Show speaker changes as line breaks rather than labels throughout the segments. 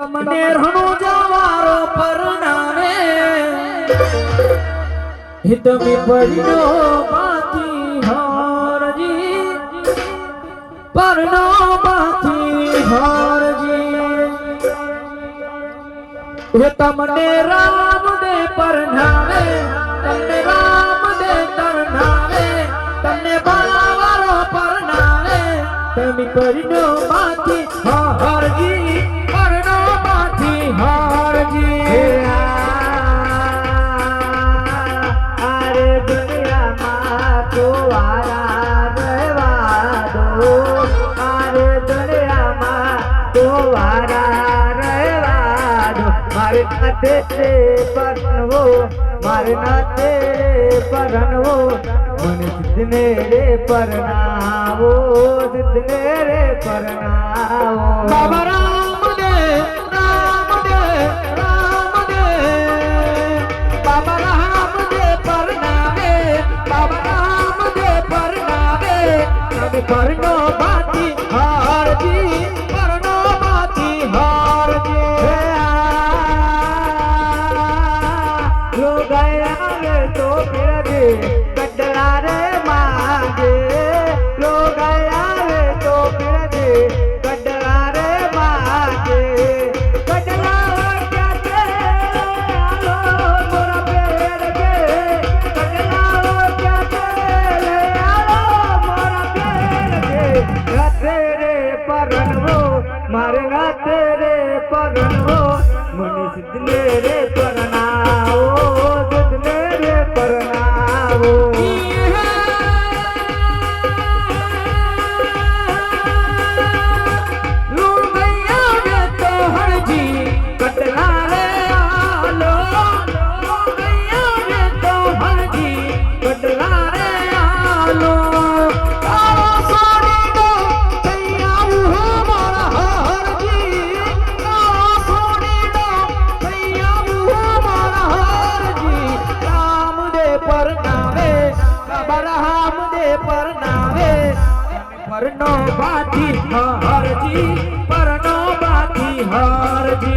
મને રણો જવારો પરનામે હિતમી પરનો બાથી હારજી પરનો બાથી હારજી હે તમને રામ દે પરનામે તમને રામ દે તરનામે તમને બળવારો પરનામે તમે પરનો બાથી હારજી
अरे दुनिया माँ को वारा रहवा दो अरे दुनिया माँ को वारा रहवा दो मारे नाते रे परनवो मारे नाते रे परनवो मन सिद्धने रे परनावो सिद्धने रे परनावो
बाबा राम दे बाबा राम दे परनामे बाबा राम दे परनामे कभी परनो बाती हार जी परनो बाती हार जी
लो गया रे तो फिर दे कटरा रे मांगे लो गया रे तो फिर दे कटरा रे मांगे कटरा क्या तेरे आलो मोरा पेड़ के कटरा क्या तेरे आलो मोरा पेड़ के तेरे परनवो मारे ना तेरे परनवो मनी सिद्धने रे परनावो सिद्धने रे परनावो
कटरा रे आलो गैया रे तो हरजी कटरा रे आलो कालो सोनी दो कैया वो मारा हरजी कालो सोनी दो कैया वो मारा हरजी राम दे परनावे बाबा राम दे परनावे परनो बाती हरजी परनो बाती हरजी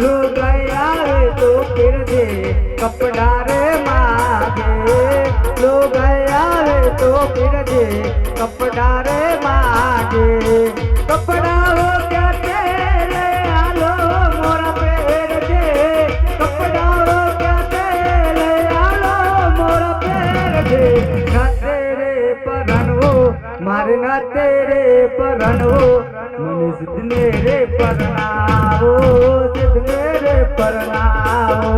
लो गया रे तो फिर दे कपड़ा रे मांगे लो गया रे तो फिर दे कपड़ा रे मांगे कपड़ा हो क्या तेरे आलो मोरा पेड़ दे कपड़ा हो क्या तेरे आलो मोरा पेड़ दे ना तेरे परनवो मारे ना तेरे परनवो मन सिद्धने रे परनावो सिद्धने रे परनावो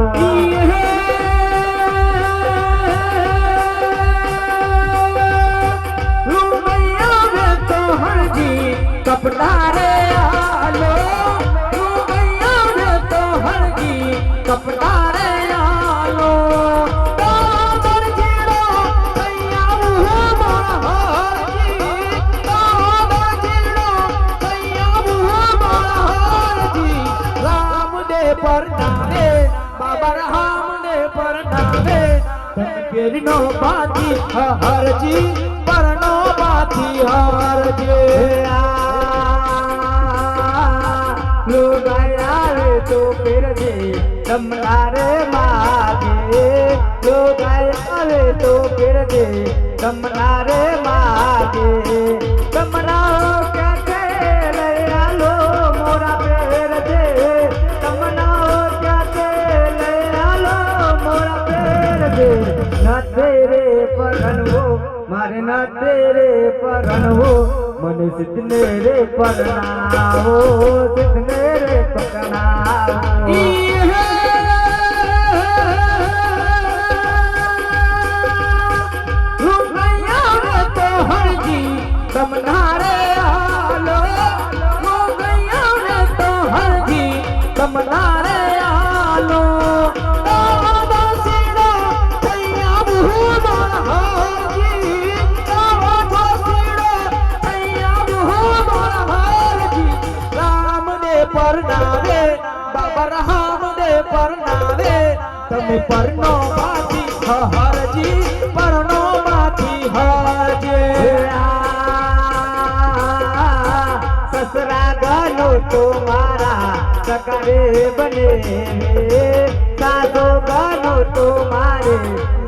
कपड़ा रे आलो गैया रे तो हरजी कपड़ा रे आलो परनामे बाबा राम दे परनामे पेरनो बाती हरजी परनो बाती हरजी
लो गया रे तो फिर दे तमना रे मांगे लो गया रे तो फिर दे तमना रे मांगे तमना क्या तेरे आलो मोरा पेड़ दे तमना क्या तेरे आलो मोरा पेड़ दे ना तेरे परनवो मारे ना तेरे परनवो मन सिद्धने रे परनावो सिद्धने रे परनावो
तमना रे आलो गैया रे तो हरजी तमना रे आलो परनावे बाबा राम दे परनावे तमे परनो बाती हरजी परनो बाती हरजी
તો મારા સકારે બને રે સાસો ગાનો તો મારે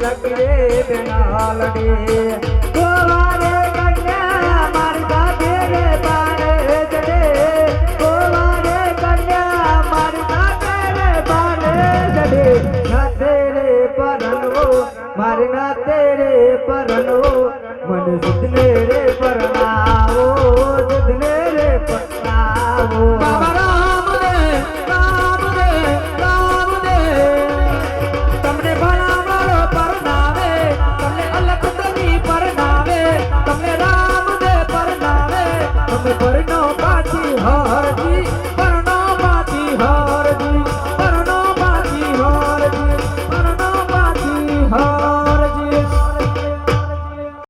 લગરે બેનાલડી ગોવારે કન્યા મારી સાથે રે બારે જડે ગોવારે કન્યા મારી સાથે રે બારે જડે નાતે રે પરણવો મારે નાતે રે પરણવો મને સુધને રે